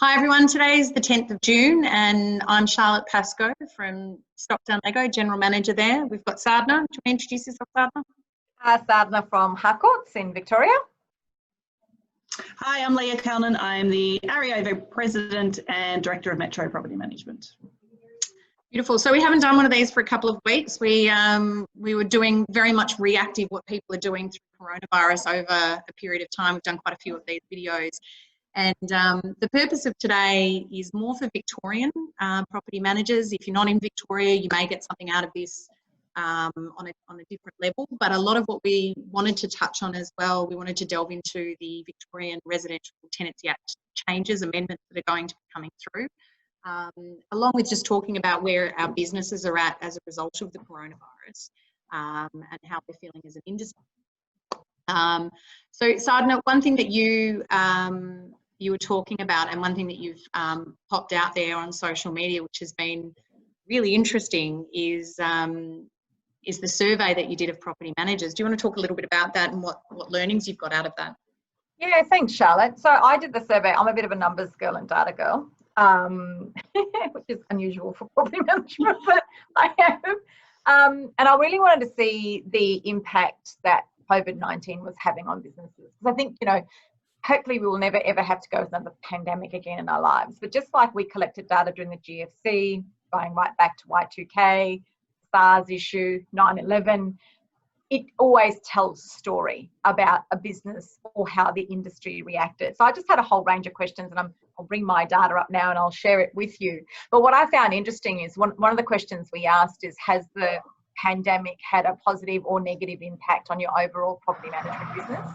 Hi everyone, today's the 10th of June and I'm Charlotte Pascoe from Stockton Lego, General Manager there. We've got Sadhana. Do you want to introduce yourself, Sadhana? Sadhana from Harcourts in Victoria. Hi, I'm Leah Calnan. I'm the RTA President and Director of Metro Property Management. Beautiful. So we haven't done one of these for a couple of weeks. We were doing very much reactive what people are doing through coronavirus over a period of time. We've done quite a few of these videos. And the purpose of today is more for Victorian property managers. If you're not in Victoria, you may get something out of this on a different level. But a lot of what we wanted to touch on as well, we wanted to delve into the Victorian Residential Tenancies Act changes, amendments that are going to be coming through, along with just talking about where our businesses are at as a result of the coronavirus and how we're feeling as an industry. So Sadhana, one thing that you were talking about, and one thing that you've popped out there on social media, which has been really interesting, is the survey that you did of property managers. Do you want to talk a little bit about that and what learnings you've got out of that? Yeah, thanks, Charlotte. So I did the survey. I'm a bit of a numbers girl and data girl, which is unusual for property management, but I am. And I really wanted to see the impact that Covid-19 was having on businesses. Because I think, hopefully we will never ever have to go with another pandemic again in our lives. But just like we collected data during the GFC, going right back to Y2K, SARS issue, 9/11, it always tells a story about a business or how the industry reacted. So I just had a whole range of questions, and I'll bring my data up now and I'll share it with you. But what I found interesting is one of the questions we asked is, has the pandemic had a positive or negative impact on your overall property management business?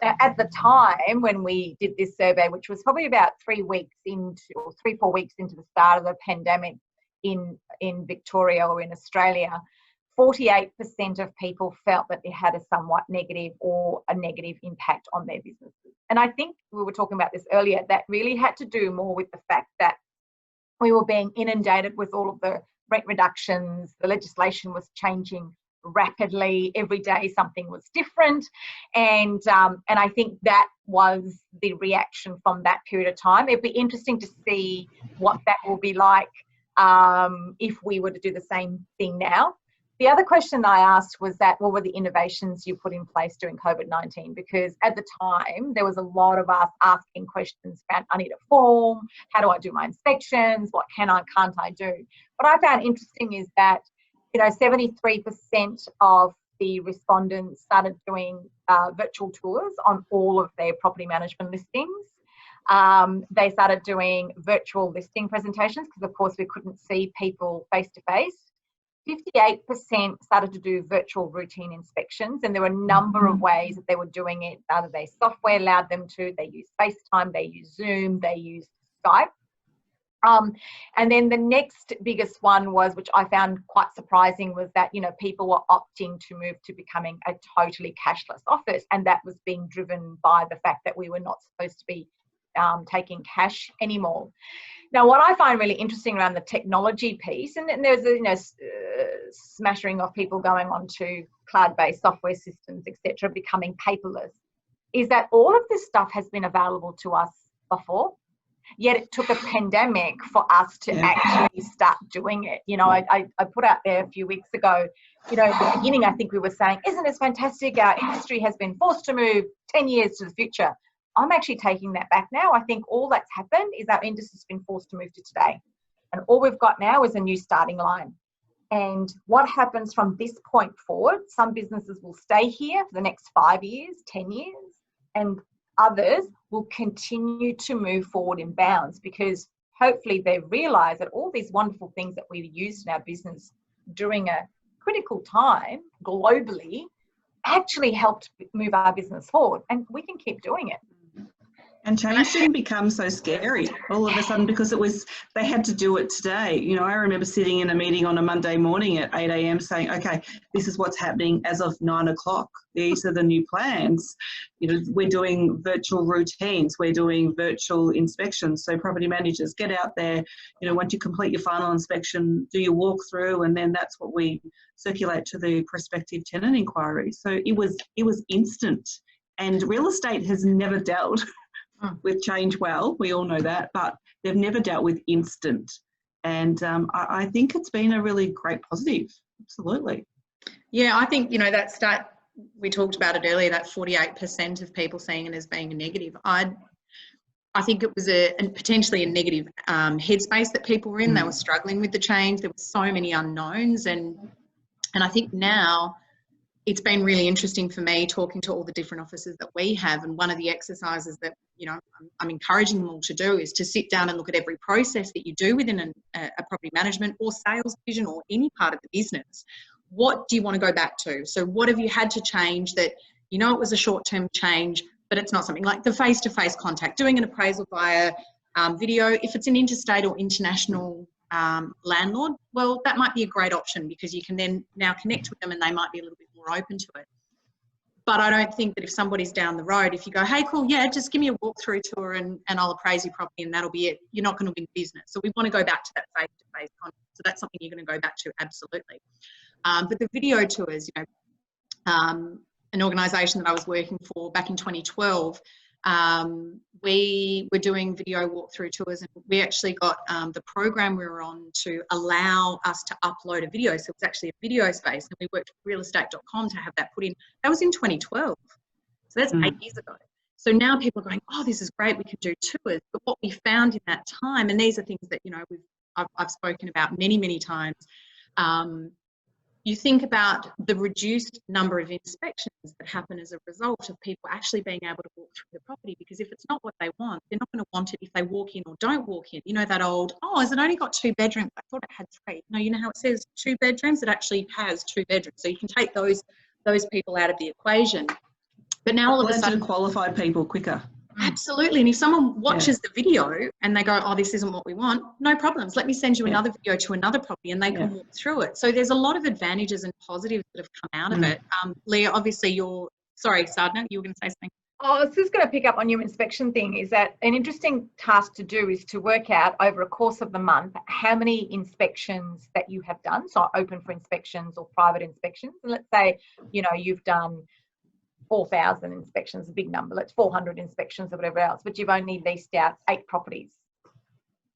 At the time when we did this survey, which was probably about 3 weeks into, or 3-4 weeks into the start of the pandemic in Victoria or in Australia, 48% of people felt that it had a somewhat negative or a negative impact on their businesses. And I think we were talking about this earlier, that really had to do more with the fact that we were being inundated with all of the rent reductions, the legislation was changing rapidly, every day something was different, and I think that was the reaction from that period of time. It'd be interesting to see what that will be like if we were to do the same thing now. The other question I asked was that, what were the innovations you put in place during COVID-19? Because at the time, there was a lot of us asking questions around, I need a form, how do I do my inspections, what can't I do? What I found interesting is that 73% of the respondents started doing virtual tours on all of their property management listings. They started doing virtual listing presentations because, of course, we couldn't see people face to face. 58% started to do virtual routine inspections, and there were a number of ways that they were doing it. Either their software allowed them to, they used FaceTime, they used Zoom, they used Skype. And then the next biggest one was, which I found quite surprising, was that, people were opting to move to becoming a totally cashless office. And that was being driven by the fact that we were not supposed to be taking cash anymore. Now, what I find really interesting around the technology piece, and there's a smattering of people going on to cloud-based software systems, etc., becoming paperless, is that all of this stuff has been available to us before. Yet it took a pandemic for us to actually start doing it. I put out there a few weeks ago, at the beginning, I think we were saying, isn't this fantastic? Our industry has been forced to move 10 years to the future. I'm actually taking that back now. I think all that's happened is our industry's been forced to move to today. And all we've got now is a new starting line. And what happens from this point forward, some businesses will stay here for the next 5 years, 10 years, and others will continue to move forward in bounds, because hopefully they realise that all these wonderful things that we've used in our business during a critical time globally actually helped move our business forward, and we can keep doing it. And change didn't become so scary all of a sudden because they had to do it today. I remember sitting in a meeting on a Monday morning at 8 a.m. saying, okay, this is what's happening as of 9 o'clock. These are the new plans. We're doing virtual routines. We're doing virtual inspections. So property managers, get out there, once you complete your final inspection, do your walkthrough, and then that's what we circulate to the prospective tenant inquiry. So it was instant. And real estate has never dealt with change well, we all know that, but they've never dealt with instant. And I think it's been a really great positive, absolutely. Yeah, I think, you know, that stat, we talked about it earlier, that 48% of people seeing it as being a negative. I think it was potentially a negative headspace that people were in. They were struggling with the change. There were so many unknowns. And I think now it's been really interesting for me talking to all the different offices that we have. And one of the exercises that, you know, I'm encouraging them all to do is to sit down and look at every process that you do within a property management or sales division or any part of the business. What do you want to go back to? So what have you had to change that, you know, it was a short-term change, but it's not something like the face-to-face contact, doing an appraisal via video. If it's an interstate or international landlord, well, that might be a great option because you can then now connect with them and they might be a little bit more open to it. But I don't think that if somebody's down the road, if you go, hey, cool, yeah, just give me a walkthrough tour and I'll appraise your property and that'll be it, you're not going to win business. So we want to go back to that face-to-face contact. So that's something you're going to go back to, absolutely. But the video tours, you know, an organisation that I was working for back in 2012, we were doing video walkthrough tours, and we actually got the program we were on to allow us to upload a video. So it was actually a video space, and we worked with realestate.com to have that put in. That was in 2012. So that's 8 years ago. So now people are going, oh, this is great, we can do tours. But what we found in that time, and these are things that, you know, I've spoken about many, many times, you think about the reduced number of inspections that happen as a result of people actually being able to walk through the property, because if it's not what they want, they're not going to want it if they walk in or don't walk in. You know, that old, oh, has it only got 2 bedrooms? I thought it had 3. No, you know how it says 2 bedrooms? It actually has 2 bedrooms. So you can take those people out of the equation. But now all of a sudden, qualified people quicker. Absolutely. And if someone watches the video and they go, oh, this isn't what we want, no problems. Let me send you another video to another property and they can walk through it. So there's a lot of advantages and positives that have come out of it. Leah, obviously sorry, Sadhana, you were going to say something. Oh, I was just going to pick up on your inspection thing. Is that an interesting task to do is to work out over a course of the month how many inspections that you have done. So open for inspections or private inspections. And let's say, you know, you've done 4,000 inspections, a big number, let's 400 inspections or whatever else, but you've only leased out 8 properties.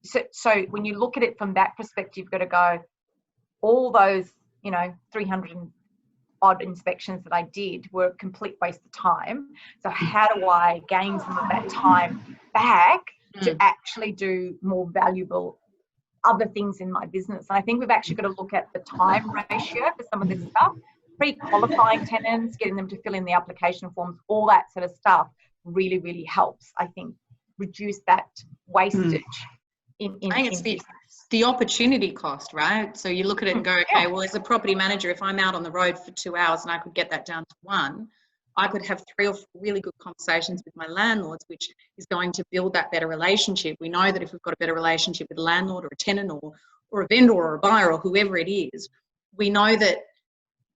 So when you look at it from that perspective, you've got to go, all those, you know, 300 odd inspections that I did were a complete waste of time. So how do I gain some of that time back to actually do more valuable other things in my business? And I think we've actually got to look at the time ratio for some of this stuff. Pre-qualifying tenants, getting them to fill in the application forms, all that sort of stuff really, really helps, I think, reduce that wastage in I think it's the opportunity cost, right? So you look at it and go, okay, well, as a property manager, if I'm out on the road for 2 hours and I could get that down to 1, I could have 3 or 4 really good conversations with my landlords, which is going to build that better relationship. We know that if we've got a better relationship with a landlord or a tenant or a vendor or a buyer or whoever it is, we know that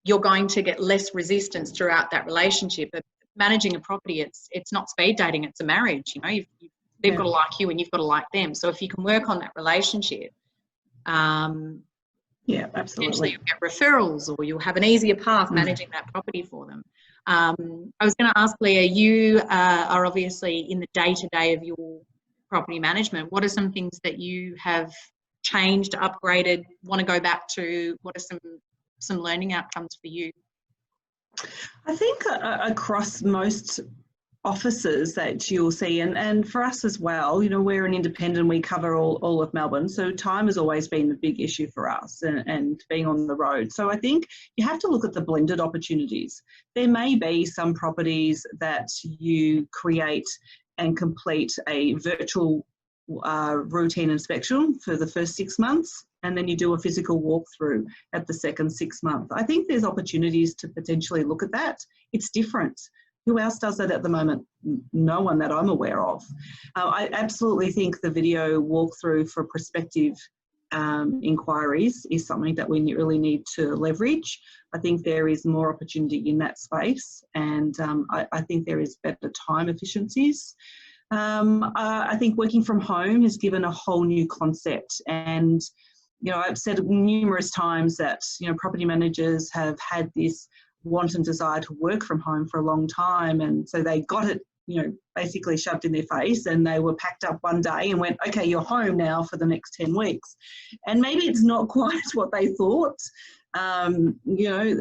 you're going to get less resistance throughout that relationship. But managing a property, it's not speed dating, it's a marriage. You know, they've got to like you and you've got to like them. So if you can work on that relationship, yeah, absolutely, you'll get referrals or you'll have an easier path managing that property for them. I was going to ask Leah, you are obviously in the day-to-day of your property management. What are some things that you have changed, upgraded, want to go back to? What are some learning outcomes for you? I think across most offices that you'll see, and for us as well, you know, we're an independent, we cover all of Melbourne, so time has always been the big issue for us and being on the road. So I think you have to look at the blended opportunities. There may be some properties that you create and complete a virtual routine inspection for the first 6 months, and then you do a physical walkthrough at the second 6 month. I think there's opportunities to potentially look at that. It's different. Who else does that at the moment? No one that I'm aware of. I absolutely think the video walkthrough for prospective inquiries is something that we really need to leverage. I think there is more opportunity in that space, and I think there is better time efficiencies. I think working from home has given a whole new concept, and you know, I've said numerous times that, you know, property managers have had this want and desire to work from home for a long time, and so they got it you know, basically shoved in their face, and they were packed up one day and went, okay, you're home now for the next 10 weeks. And maybe it's not quite what they thought, you know.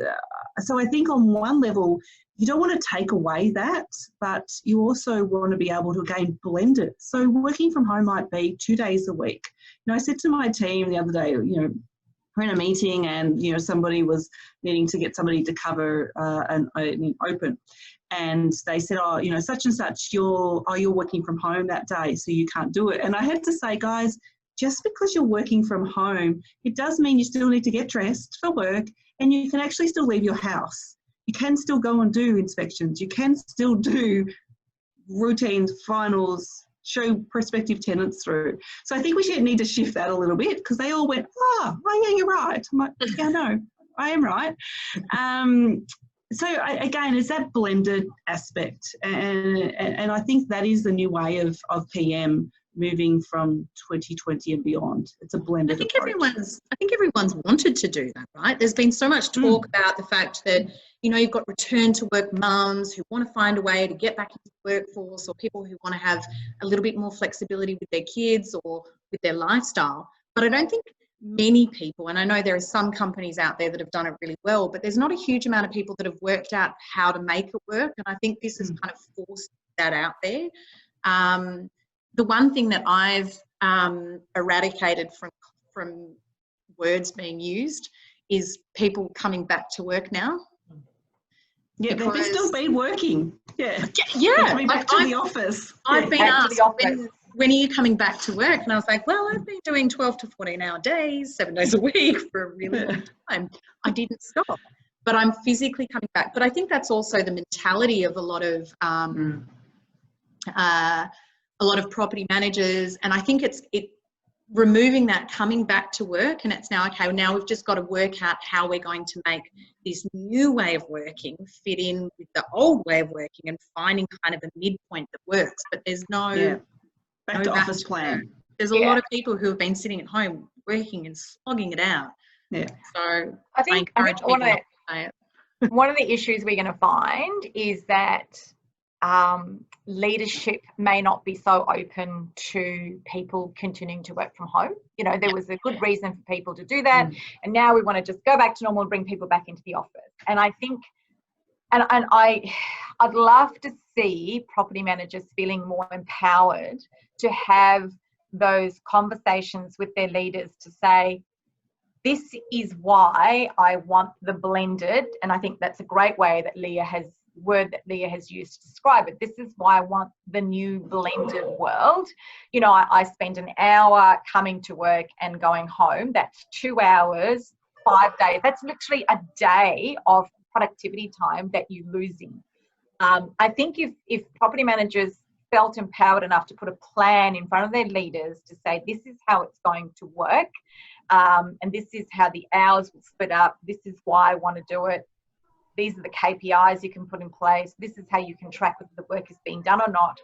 So I think on one level, you don't want to take away that, but you also want to be able to, again, blend it. So working from home might be 2 days a week. You know, I said to my team the other day, you know, we're in a meeting and, you know, somebody was needing to get somebody to cover an open. And they said, oh, you know, such and such, you're working from home that day, so you can't do it. And I had to say, guys, just because you're working from home, it does mean you still need to get dressed for work, and you can actually still leave your house. You can still go and do inspections. You can still do routines, finals, show prospective tenants through. So I think we need to shift that a little bit, because they all went, oh yeah, you're right. I'm like, yeah, no, I am right. So again, it's that blended aspect, and I think that is the new way of PM moving from 2020 and beyond. It's a blended approach. I think everyone's wanted to do that, right? There's been so much talk about the fact that, you know, you've got return to work mums who want to find a way to get back into the workforce, or people who want to have a little bit more flexibility with their kids or with their lifestyle. But I don't think many people, and I know there are some companies out there that have done it really well, but there's not a huge amount of people that have worked out how to make it work. And I think this has kind of forced that out there. The one thing that I've eradicated from words being used is people coming back to work now. Yeah, they've still been working. Yeah. Yeah. Coming back to the office. I've been asked, when are you coming back to work? And I was like, well, I've been doing 12 to 14-hour days, 7 days a week for a really long time. I didn't stop, but I'm physically coming back. But I think that's also the mentality of a lot of property managers, and I think it's removing that coming back to work, and it's now, okay, now we've just got to work out how we're going to make this new way of working fit in with the old way of working, and finding kind of a midpoint that works. But there's no back to office plan. There's a lot of people who have been sitting at home working and slogging it out. Yeah. So I encourage people to say it. One of the issues we're going to find is that leadership may not be so open to people continuing to work from home. You know, there was a good reason for people to do that, and now we want to just go back to normal and bring people back into the office. And I think, and I'd love to see property managers feeling more empowered to have those conversations with their leaders to say, this is why I want the blended, and I think that's a great way that Leah has used to describe it. This is why I want the new blended world. You know, I spend an hour coming to work and going home. That's 2 hours, 5 days. That's literally a day of productivity time that you're losing. I think if property managers felt empowered enough to put a plan in front of their leaders to say, this is how it's going to work, and this is how the hours will split up, this is why I want to do it, these are the KPIs you can put in place, this is how you can track whether the work is being done or not,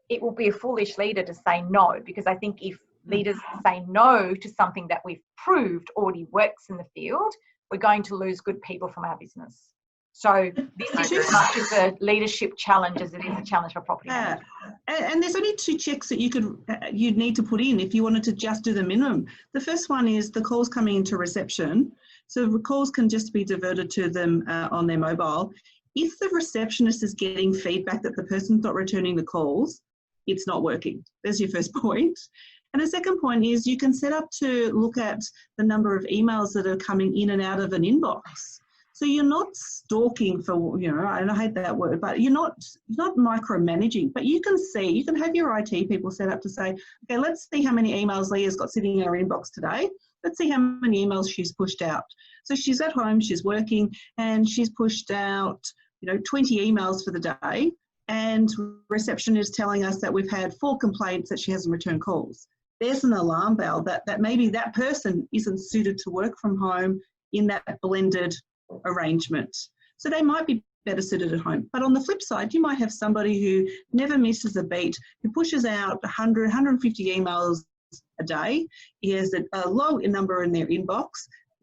it will be a foolish leader to say no. Because I think if leaders say no to something that we've proved already works in the field, we're going to lose good people from our business. So this is as much as a leadership challenge as it is a challenge for property management. And there's only 2 checks that you'd need to put in if you wanted to just do the minimum. The first one is the calls coming into reception. So the calls can just be diverted to them on their mobile. If the receptionist is getting feedback that the person's not returning the calls, it's not working. There's your first point. And the second point is you can set up to look at the number of emails that are coming in and out of an inbox. So you're not stalking for, you know, and I hate that word, but you're not micromanaging, but you can see, you can have your IT people set up to say, okay, let's see how many emails Leah's got sitting in her inbox today. Let's see how many emails she's pushed out. So she's at home, she's working, and she's pushed out, you know, 20 emails for the day, and reception is telling us that we've had 4 complaints that she hasn't returned calls. There's an alarm bell that maybe that person isn't suited to work from home in that blended arrangement. So they might be better suited at home. But on the flip side, you might have somebody who never misses a beat, who pushes out 100, 150 emails a day. He has a low number in their inbox.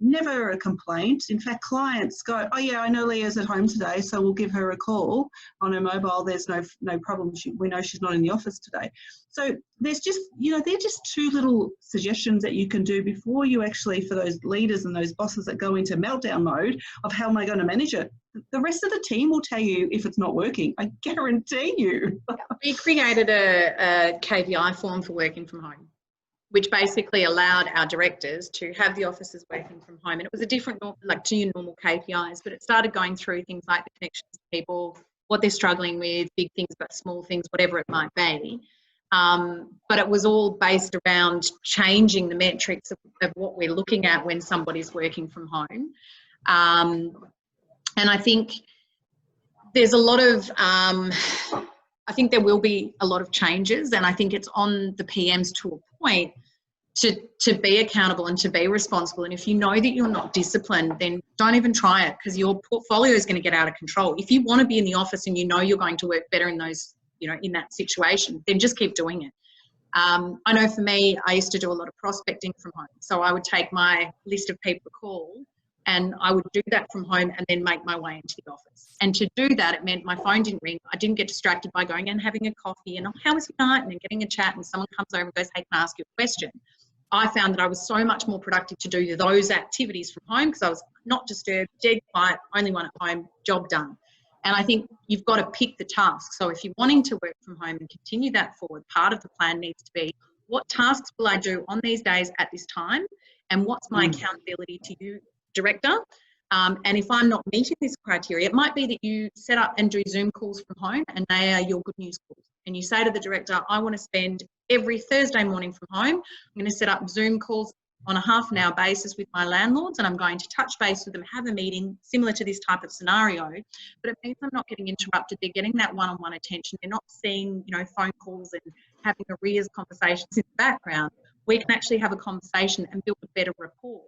never a complaint. In fact, clients go, oh yeah, I know Leah's at home today, so we'll give her a call on her mobile. There's no problem. We know she's not in the office today. So there's just, they're just two little suggestions that you can do before you actually, for those leaders and those bosses that go into meltdown mode of how am I going to manage it. The rest of the team will tell you if it's not working. I guarantee you. We created a KPI form for working from home, which basically allowed our directors to have the officers working from home. And it was a different, like to your normal KPIs, but it started going through things like the connections to people, what they're struggling with, big things, but small things, whatever it might be. But it was all based around changing the metrics of what we're looking at when somebody's working from home. And I think there's a lot of, I think there will be a lot of changes, and I think it's on the PMs to a point to be accountable and to be responsible. And if you know that you're not disciplined, then don't even try it, because your portfolio is going to get out of control. If you want to be in the office and you know you're going to work better in those, in that situation, then just keep doing it. I know for me, I used to do a lot of prospecting from home. So I would take my list of people to call and I would do that from home and then make my way into the office. And to do that, it meant my phone didn't ring. I didn't get distracted by going and having a coffee and, oh, how was your night? And then getting a chat and someone comes over and goes, hey, can I ask you a question? I found that I was so much more productive to do those activities from home because I was not disturbed, dead quiet, only one at home, job done. And I think you've got to pick the task. So if you're wanting to work from home and continue that forward, part of the plan needs to be, what tasks will I do on these days at this time? And what's my accountability to you, director? And if I'm not meeting this criteria, it might be that you set up and do Zoom calls from home and they are your good news calls. And you say to the director, I want to spend every Thursday morning from home. I'm going to set up Zoom calls on a half-an-hour basis with my landlords, and I'm going to touch base with them, have a meeting similar to this type of scenario. But it means I'm not getting interrupted. They're getting that one-on-one attention. They're not seeing, phone calls and having arrears conversations in the background. We can actually have a conversation and build a better rapport.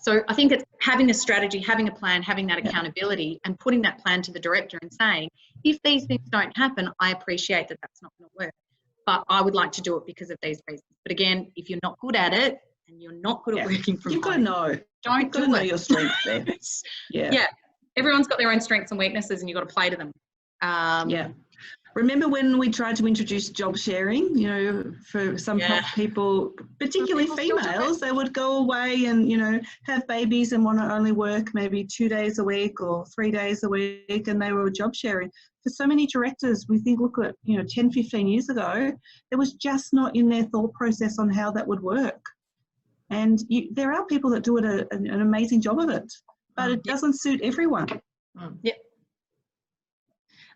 So I think it's having a strategy, having a plan, having that accountability, and putting that plan to the director and saying, if these things don't happen, I appreciate that that's not going to work, but I would like to do it because of these reasons. But again, if you're not good at it and you're not good at working from home, you've got to know. Don't do it. Know your strengths there. Yeah. Everyone's got their own strengths and weaknesses, and you've got to play to them. Remember when we tried to introduce job sharing, for some people, particularly females, they would go away and, have babies and want to only work maybe 2 days a week or 3 days a week, and they were job sharing. For so many directors, we think, look at, 10, 15 years ago, it was just not in their thought process on how that would work. And there are people that do an amazing job of it, but it doesn't suit everyone. Yep.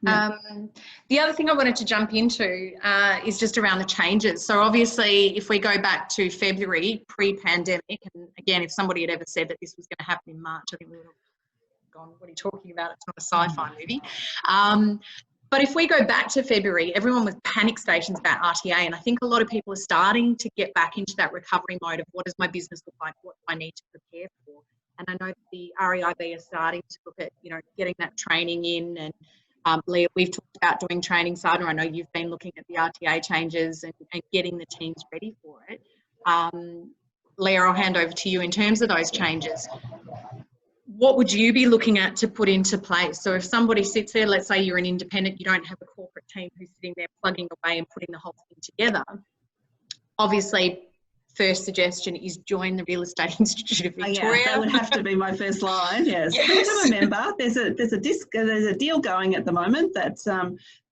The other thing I wanted to jump into is just around the changes. So obviously, if we go back to February, pre-pandemic, and again, if somebody had ever said that this was going to happen in March, I think we would have gone, what are you talking about? It's not a sci-fi movie. But if we go back to February, everyone was panic stations about RTA, and I think a lot of people are starting to get back into that recovery mode of what does my business look like, what do I need to prepare for? And I know that the REIB are starting to look at, getting that training in. And Leah, we've talked about doing training, Sadhana. I know you've been looking at the RTA changes and getting the teams ready for it. Leah, I'll hand over to you in terms of those changes. What would you be looking at to put into place? So if somebody sits there, let's say you're an independent, you don't have a corporate team who's sitting there plugging away and putting the whole thing together. Obviously, first suggestion is join the Real Estate Institute of Victoria. That would have to be my first line. Yes. Become a member. There's a deal going at the moment that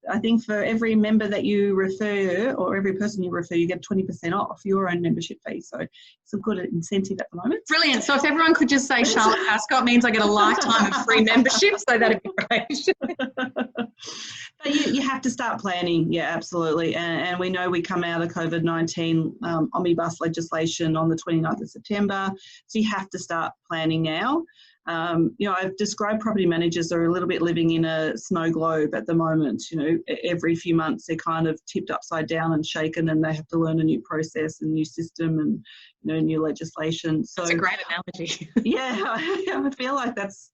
I think for every member that you refer or every person you refer, you get 20% off your own membership fee. So it's a good incentive at the moment. Brilliant. So if everyone could just say Charlotte Pascoe, it means I get a lifetime of free membership. So that'd be great. But you have to start planning. Yeah, absolutely. And we know we come out of Covid-19 omnibus legislation on the 29th of September. So you have to start planning now. You know, I've described property managers are a little bit living in a snow globe at the moment. You know, every few months they're kind of tipped upside down and shaken, and they have to learn a new process, a new system, and, you know, new legislation. So that's a great analogy. yeah, I feel like that's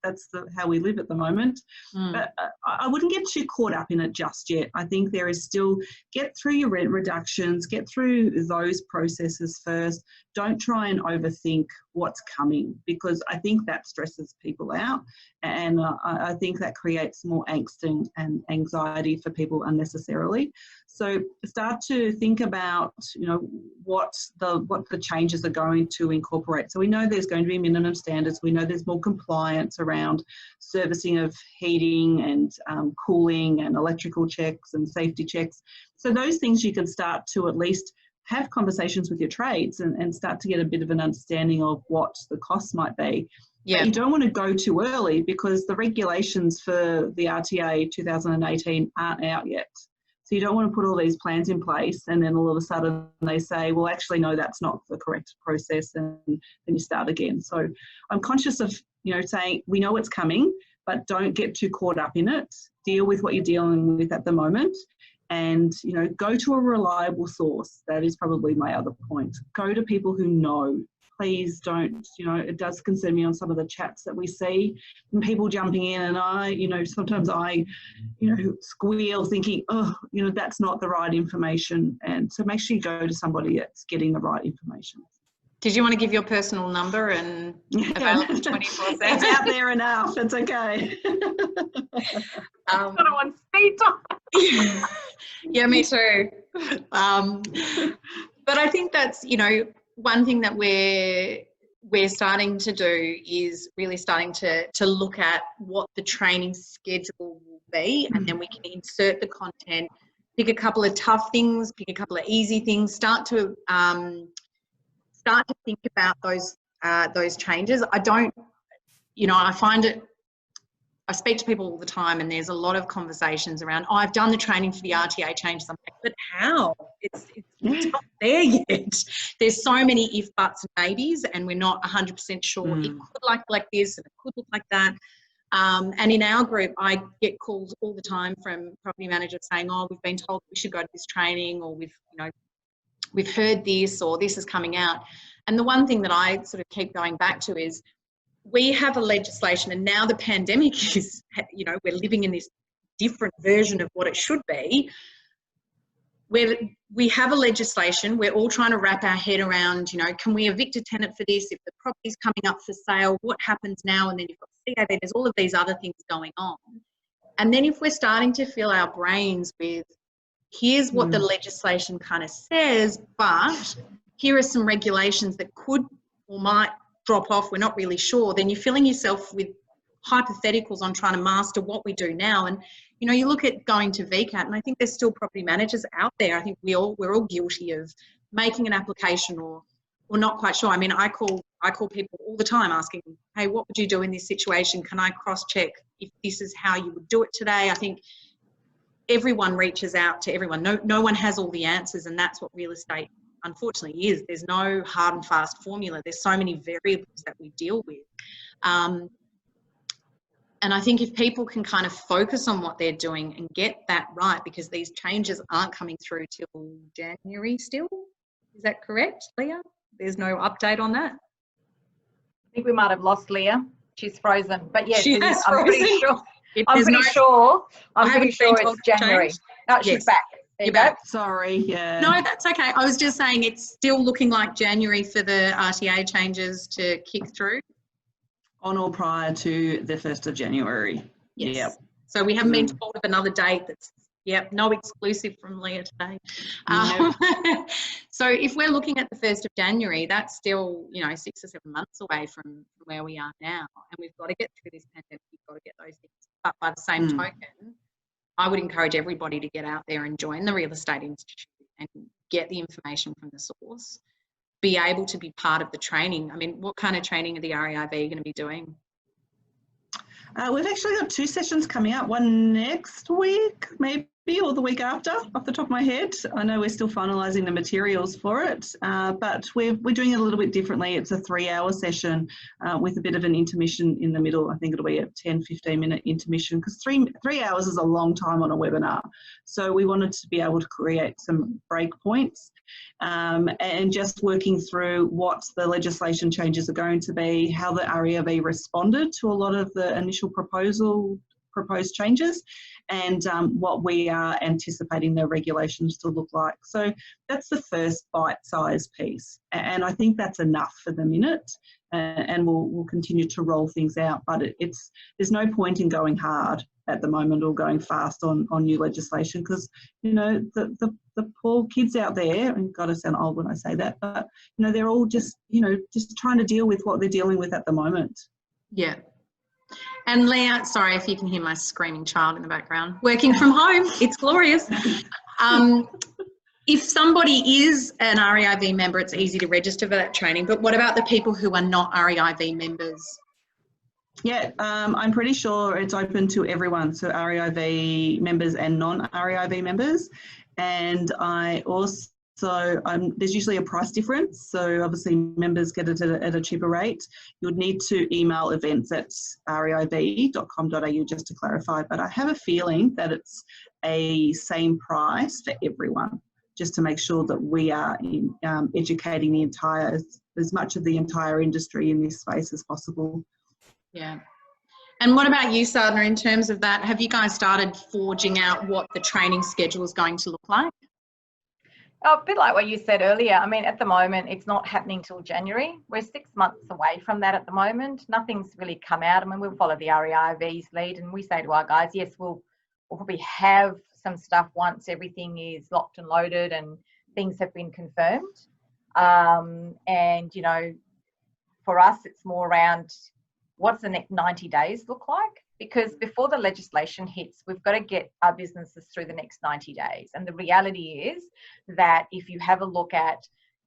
how we live at the moment. But I wouldn't get too caught up in it just yet. I think there is still, get through your rent reductions, get through those processes first. Don't try and overthink what's coming, because I think that stresses people out, and I think that creates more angst and anxiety for people unnecessarily. So start to think about, you know, what the changes are going to incorporate. So we know there's going to be minimum standards. We know there's more compliance around servicing of heating and cooling and electrical checks and safety checks. So those things you can start to at least have conversations with your trades and start to get a bit of an understanding of what the costs might be. Yeah. But you don't want to go too early, because the regulations for the RTA 2018 aren't out yet. So you don't want to put all these plans in place and then all of a sudden they say, well, actually, no, that's not the correct process, and then you start again. So I'm conscious of, you know, saying we know it's coming, but don't get too caught up in it. Deal with what you're dealing with at the moment, and, you know, go to a reliable source. That is probably my other point. Go to people who know. Please don't, you know, it does concern me on some of the chats that we see and people jumping in, and I, you know, sometimes I, you know, squeal thinking, oh, you know, that's not the right information. And so make sure you go to somebody that's getting the right information. Did you want to give your personal number and available 24/7? It's out there enough. It's okay. Sort of on speed dial. Yeah, me too. But I think that's, you know, one thing that we're starting to do is really starting to look at what the training schedule will be, and then we can insert the content, pick a couple of tough things, pick a couple of easy things, start to think about those changes. I don't, you know, I find it, I speak to people all the time, and there's a lot of conversations around, oh, I've done the training for the RTA changes. I'm like, but how? It's not there yet. There's so many if, buts, and maybes, and we're not 100% sure. It could look like this, and it could look like that. And in our group, I get calls all the time from property managers saying, oh, we've been told we should go to this training, or we've heard this, or this is coming out. And the one thing that I sort of keep going back to is, we have a legislation, and now the pandemic is, you know, we're living in this different version of what it should be, where we have a legislation, we're all trying to wrap our head around, you know, can we evict a tenant for this? If the property's coming up for sale, what happens now? And then you've got CAB, there's all of these other things going on. And then if we're starting to fill our brains with, here's what the legislation kind of says, but here are some regulations that could or might drop off, we're not really sure, then you're filling yourself with hypotheticals on trying to master what we do now. And, you know, you look at going to VCAT, and I think there's still property managers out there. I think we're all guilty of making an application or not quite sure. I mean, I call people all the time asking, hey, what would you do in this situation? Can I cross-check if this is how you would do it today? I think everyone reaches out to everyone. No one has all the answers, and that's what real estate unfortunately is. There's no hard and fast formula. There's so many variables that we deal with. And I think if people can kind of focus on what they're doing and get that right, because these changes aren't coming through till January still. Is that correct, Leah? There's no update on that? I think we might have lost Leah. She's frozen. But yes, I'm pretty sure. I'm pretty sure it's January. No, yes. She's back. You're back. Sorry, yeah. No, that's okay. I was just saying it's still looking like January for the RTA changes to kick through. On or prior to the 1st of January. Yes. Yep. So we haven't been told of another date that's, no exclusive from Leah today. So if we're looking at the 1st of January, that's still, you know, 6 or 7 months away from where we are now. And we've got to get through this pandemic. We've got to get those things. But by the same token, I would encourage everybody to get out there and join the Real Estate Institute and get the information from the source, be able to be part of the training. I mean, what kind of training are the REIB going to be doing? We've actually got 2 sessions coming up, one next week, maybe or the week after, off the top of my head. I know we're still finalising the materials for it, but we're doing it a little bit differently. It's a 3-hour session with a bit of an intermission in the middle. I think it'll be a 10-15 minute intermission, because three hours is a long time on a webinar. So we wanted to be able to create some break points and just working through what the legislation changes are going to be, how the REIV responded to a lot of the initial proposed changes, and what we are anticipating the regulations to look like. So that's the first bite-sized piece, and I think that's enough for the minute, and we'll continue to roll things out, but there's no point in going hard at the moment or going fast on new legislation, because you know the poor kids out there, and God, I sound old when I say that, but you know, they're all just trying to deal with what they're dealing with at the moment. Yeah. And Leah, sorry if you can hear my screaming child in the background. Working from home, it's glorious. If somebody is an REIV member, it's easy to register for that training, but what about the people who are not REIV members? Yeah, I'm pretty sure it's open to everyone, so REIV members and non-REIV members. And I also, there's usually a price difference, so obviously members get it at a cheaper rate. You would need to email events@reiv.com.au just to clarify, but I have a feeling that it's a same price for everyone, just to make sure that we are educating the as much of the entire industry in this space as possible. Yeah. And what about you, Sadhana, in terms of that? Have you guys started forging out what the training schedule is going to look like? Oh, a bit like what you said earlier. I mean, at the moment, it's not happening till January. We're 6 months away from that at the moment. Nothing's really come out. I mean, we'll follow the REIV's lead, and we say to our guys, yes, we'll probably have some stuff once everything is locked and loaded and things have been confirmed. And, you know, for us, it's more around what's the next 90 days look like? Because before the legislation hits, we've got to get our businesses through the next 90 days. And the reality is that if you have a look at,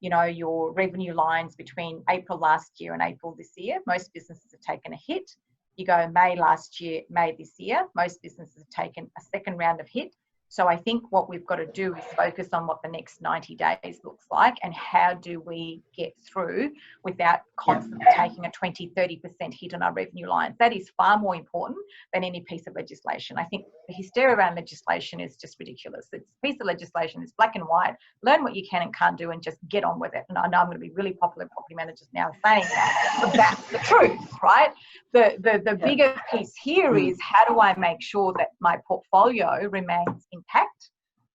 you know, your revenue lines between April last year and April this year, most businesses have taken a hit. You go May last year, May this year, most businesses have taken a second round of hit. So I think what we've got to do is focus on what the next 90 days looks like and how do we get through without constantly taking a 20-30% hit on our revenue lines. That is far more important than any piece of legislation. I think the hysteria around legislation is just ridiculous. It's a piece of legislation, it's black and white. Learn what you can and can't do and just get on with it. And I know I'm going to be really popular property managers now saying that, but that's the truth, right? The bigger piece here is how do I make sure that my portfolio remains intact,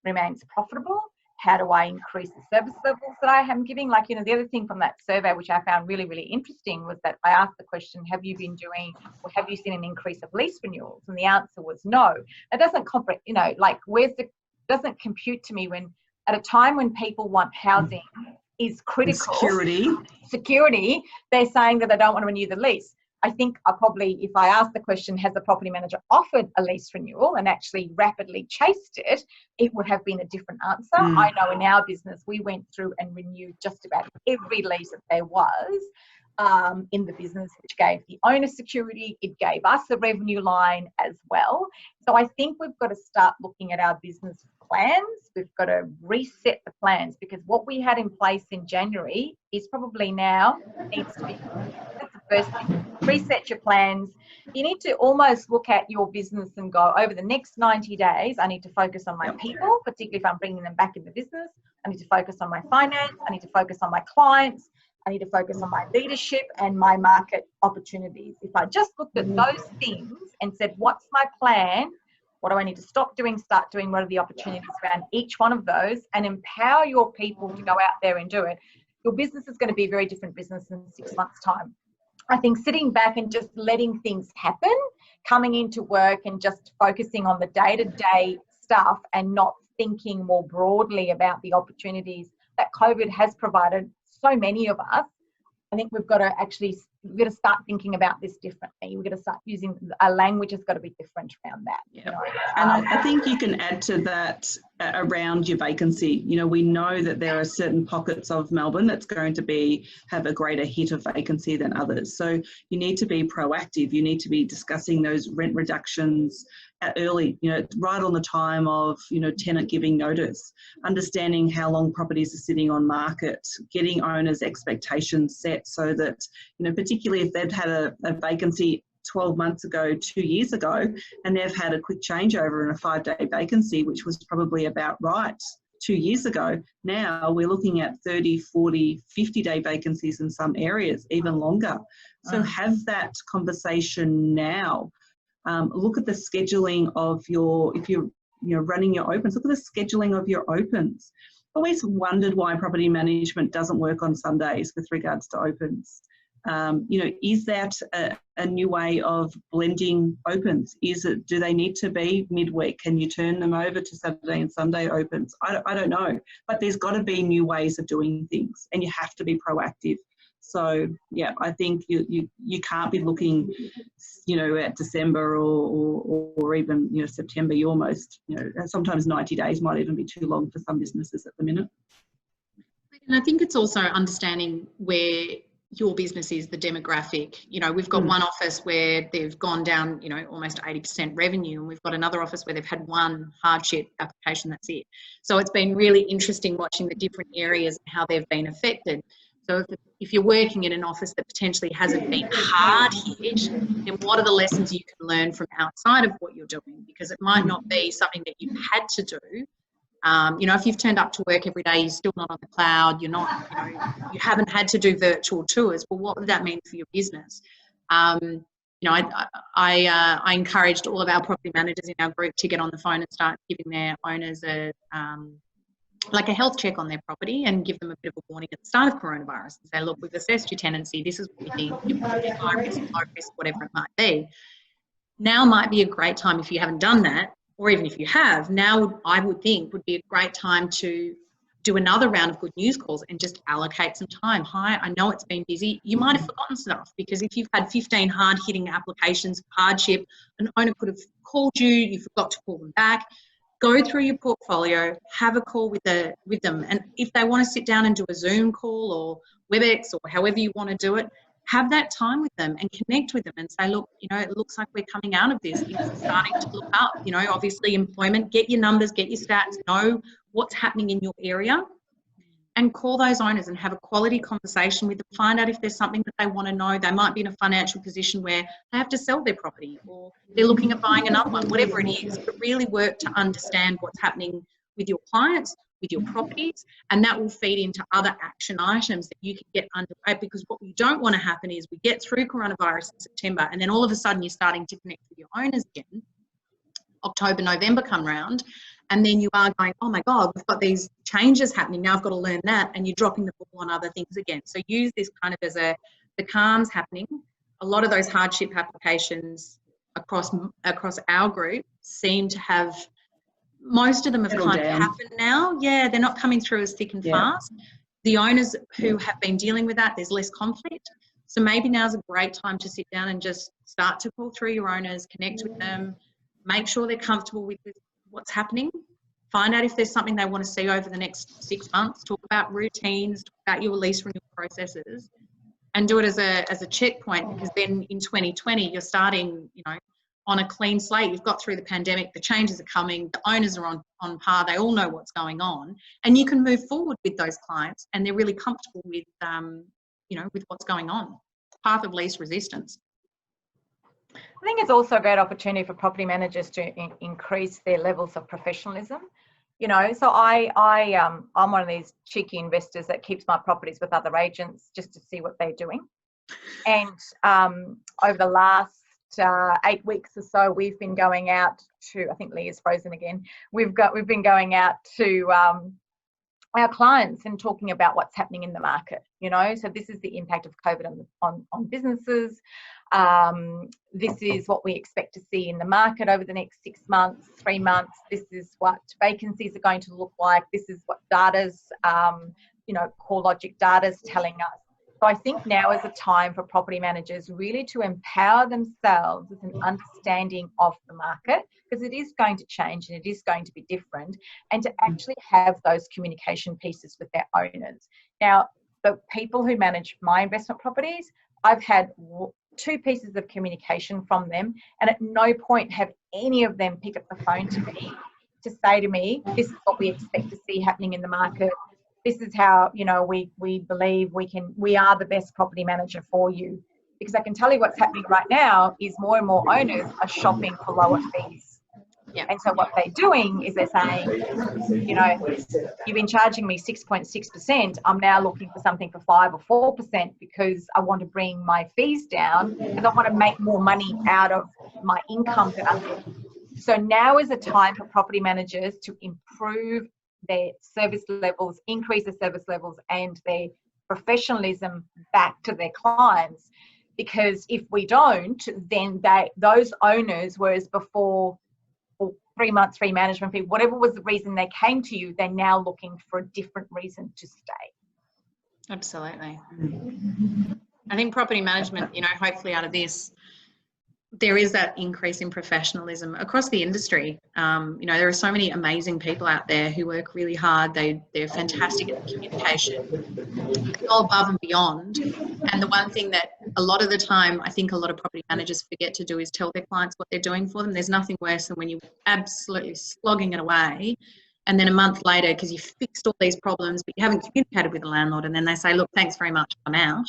remains profitable? How do I increase the service levels that I am giving? Like, you know, the other thing from that survey, which I found really, really interesting, was that I asked the question, have you been doing, or have you seen an increase of lease renewals? And the answer was no. It doesn't comprehend, you know, like doesn't compute to me when at a time when people want housing is critical. Security, they're saying that they don't want to renew the lease. I think if I asked the question, has the property manager offered a lease renewal and actually rapidly chased it, it would have been a different answer. I know in our business, we went through and renewed just about every lease that there was in the business, which gave the owner security. It gave us a revenue line as well. So I think we've got to start looking at our business plans. We've got to reset the plans, because what we had in place in January is probably now needs to be. That's the first thing. Reset your plans. You need to almost look at your business and go, over the next 90 days, I need to focus on my people, particularly if I'm bringing them back in the business. I need to focus on my finance. I need to focus on my clients. I need to focus on my leadership and my market opportunities. If I just looked at those things and said, what's my plan? What do I need to stop doing, start doing? What are the opportunities around each one of those? And empower your people to go out there and do it. Your business is going to be a very different business in 6 months' time. I think sitting back and just letting things happen, coming into work and just focusing on the day-to-day stuff and not thinking more broadly about the opportunities that COVID has provided so many of us, I think we've got to start thinking about this differently. We've got to start using our language has got to be different around that. Yeah. You know? And I think you can add to that around your vacancy. You know, we know that there are certain pockets of Melbourne that's going to have a greater hit of vacancy than others. So you need to be proactive. You need to be discussing those rent reductions. early, right on the time of, tenant giving notice, understanding how long properties are sitting on market, getting owners' expectations set so that, particularly if they'd had a vacancy 12 months ago, 2 years ago, and they've had a quick changeover in a 5-day vacancy, which was probably about right 2 years ago. Now we're looking at 30, 40, 50-day vacancies in some areas, even longer. So have that conversation now. Look at the scheduling of if you're running your opens, look at the scheduling of your opens. Always wondered why property management doesn't work on Sundays with regards to opens. Is that a new way of blending opens? Do they need to be midweek? Can you turn them over to Saturday and Sunday opens? I don't know, but there's got to be new ways of doing things, and you have to be proactive. So yeah, I think you can't be looking, at December or even September. You almost sometimes 90 days might even be too long for some businesses at the minute. And I think it's also understanding where your business is, the demographic. We've got one office where they've gone down, almost 80% revenue, and we've got another office where they've had one hardship application, that's it. So it's been really interesting watching the different areas and how they've been affected. So if you're working in an office that potentially hasn't been hard hit, then what are the lessons you can learn from outside of what you're doing? Because it might not be something that you've had to do. If you've turned up to work every day, you're still not on the cloud, you're not, you haven't had to do virtual tours. Well, what would that mean for your business? I encouraged all of our property managers in our group to get on the phone and start giving their owners a health check on their property and give them a bit of a warning at the start of coronavirus and say, look, we've assessed your tenancy, this is what we think, you're high risk, low risk, whatever it might be. Now might be a great time, if you haven't done that, or even if you have, now I would think would be a great time to do another round of good news calls and just allocate some time. Hi, I know it's been busy. You might have forgotten stuff, because if you've had 15 hard-hitting applications of hardship, an owner could have called you, you forgot to call them back. Go through your portfolio, have a call with them. And if they want to sit down and do a Zoom call or WebEx or however you want to do it, have that time with them and connect with them and say, look, it looks like we're coming out of this. Things are starting to look up. Obviously employment, get your numbers, get your stats, know what's happening in your area, and call those owners and have a quality conversation with them. Find out if there's something that they want to know. They might be in a financial position where they have to sell their property, or they're looking at buying another one, whatever it is. But really work to understand what's happening with your clients, with your properties, and that will feed into other action items that you can get underway. Because what we don't want to happen is we get through coronavirus in September, and then all of a sudden you're starting to connect with your owners again. October, November come round, and then you are going, oh my God, we've got these changes happening, now I've got to learn that, and you're dropping the ball on other things again. So use this kind of as the calm's happening. A lot of those hardship applications across our group seem to have, most of them have kind of happened now. Yeah, they're not coming through as thick and fast. The owners who have been dealing with that, there's less conflict. So maybe now's a great time to sit down and just start to call through your owners, connect with them, make sure they're comfortable with what's happening, find out if there's something they want to see over the next 6 months, talk about routines, talk about your lease renewal processes, and do it as a checkpoint, because then in 2020 you're starting, on a clean slate. You've got through the pandemic, the changes are coming, the owners are on par, they all know what's going on, and you can move forward with those clients and they're really comfortable with, with what's going on. Path of least resistance. I think it's also a great opportunity for property managers to increase their levels of professionalism. So I'm one of these cheeky investors that keeps my properties with other agents just to see what they're doing. And over the last 8 weeks or so, we've been going out to, I think Leah's frozen again. We've been going out to our clients and talking about what's happening in the market. So this is the impact of COVID on businesses. This is what we expect to see in the market over the next 6 months, 3 months. This is what vacancies are going to look like. This is what data's, CoreLogic data's telling us. So I think now is a time for property managers really to empower themselves with an understanding of the market, because it is going to change and it is going to be different, and to actually have those communication pieces with their owners. Now, the people who manage my investment properties, I've had 2 pieces of communication from them, and at no point have any of them picked up the phone to me to say to me, this is what we expect to see happening in the market. This is how, you know, we believe we are the best property manager for you. Because I can tell you what's happening right now is more and more owners are shopping for lower fees. Yeah. And so what they're doing is they're saying, you know, you've been charging me 6.6%. I'm now looking for something for 5 or 4% because I want to bring my fees down because I want to make more money out of my income that I'm getting. So now is a time for property managers to improve their service levels, increase the service levels and their professionalism back to their clients. Because if we don't, then those owners, whereas before, 3 months free management fee, whatever was the reason they came to you, they're now looking for a different reason to stay. Absolutely. I think property management, you know, hopefully out of this, there is that increase in professionalism across the industry. You know, there are so many amazing people out there who work really hard. They're fantastic at communication, go above and beyond. And the one thing that a lot of the time I think a lot of property managers forget to do is tell their clients what they're doing for them. There's nothing worse than when you're absolutely slogging it away and then a month later, because you fixed all these problems but you haven't communicated with the landlord, and then they say, look, thanks very much, I'm out.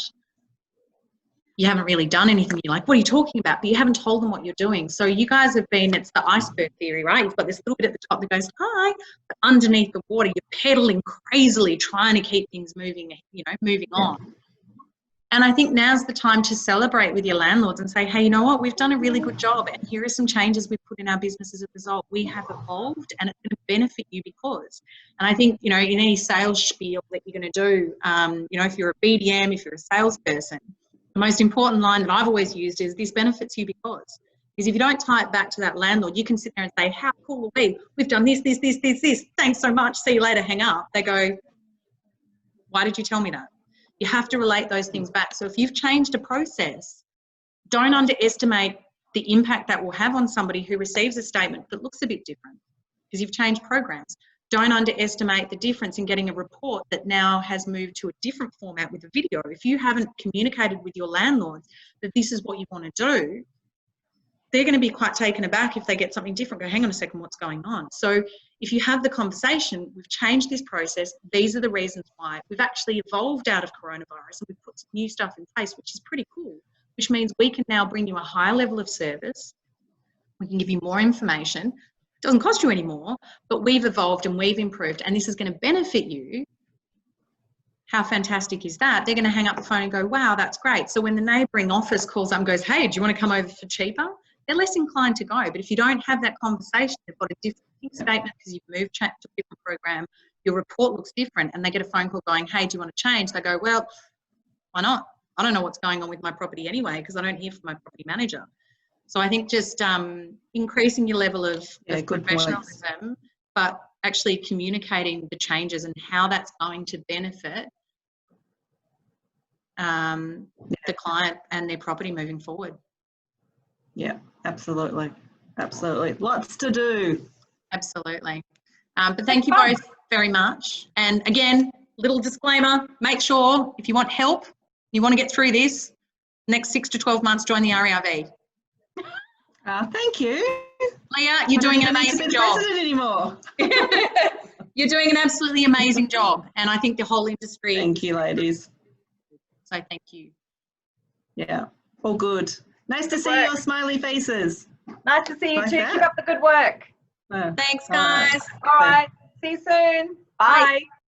You haven't really done anything. You're like, what are you talking about? But you haven't told them what you're doing. So you guys have been, it's the iceberg theory, right? You've got this little bit at the top that goes, hi, but underneath the water, you're pedaling crazily, trying to keep things moving, you know, moving on. And I think now's the time to celebrate with your landlords and say, hey, you know what? We've done a really good job. And here are some changes we've put in our business as a result. We have evolved and it's going to benefit you because. And I think, you know, in any sales spiel that you're going to do, you know, if you're a BDM, if you're a salesperson, the most important line that I've always used is this benefits you because. Because if you don't tie it back to that landlord, you can sit there and say, how cool are we? We've done this. Thanks so much. See you later. Hang up. They go, why did you tell me that? You have to relate those things back. So if you've changed a process, don't underestimate the impact that will have on somebody who receives a statement that looks a bit different because you've changed programs. Don't underestimate the difference in getting a report that now has moved to a different format with a video. If you haven't communicated with your landlords that this is what you want to do, they're going to be quite taken aback if they get something different. Go, hang on a second, what's going on? So if you have the conversation, we've changed this process, these are the reasons why. We've actually evolved out of coronavirus and we've put some new stuff in place, which is pretty cool, which means we can now bring you a higher level of service. We can give you more information. It doesn't cost you any more, but we've evolved and we've improved and this is going to benefit you. How fantastic is that? They're going to hang up the phone and go, wow, that's great. So when the neighbouring office calls up and goes, hey, do you want to come over for cheaper? They're less inclined to go. But if you don't have that conversation, they've got a different statement because you've moved to a different program, your report looks different and they get a phone call going, hey, do you want to change? They go, well, why not? I don't know what's going on with my property anyway because I don't hear from my property manager. So I think just increasing your level of professionalism, but actually communicating the changes and how that's going to benefit the client and their property moving forward. Yeah, absolutely. Absolutely. Lots to do. Absolutely. But thank you both very much. And again, little disclaimer, make sure if you want help, you want to get through this, next 6 to 12 months, join the REIV. Thank you. Leah, you're doing an amazing job. President anymore. You're doing an absolutely amazing job. And I think the whole industry. Thank you, ladies. So thank you. Yeah, all good. Nice to see your smiley faces. Nice to see you too. Keep up the good work. Thanks, guys. All right. See you soon. Bye.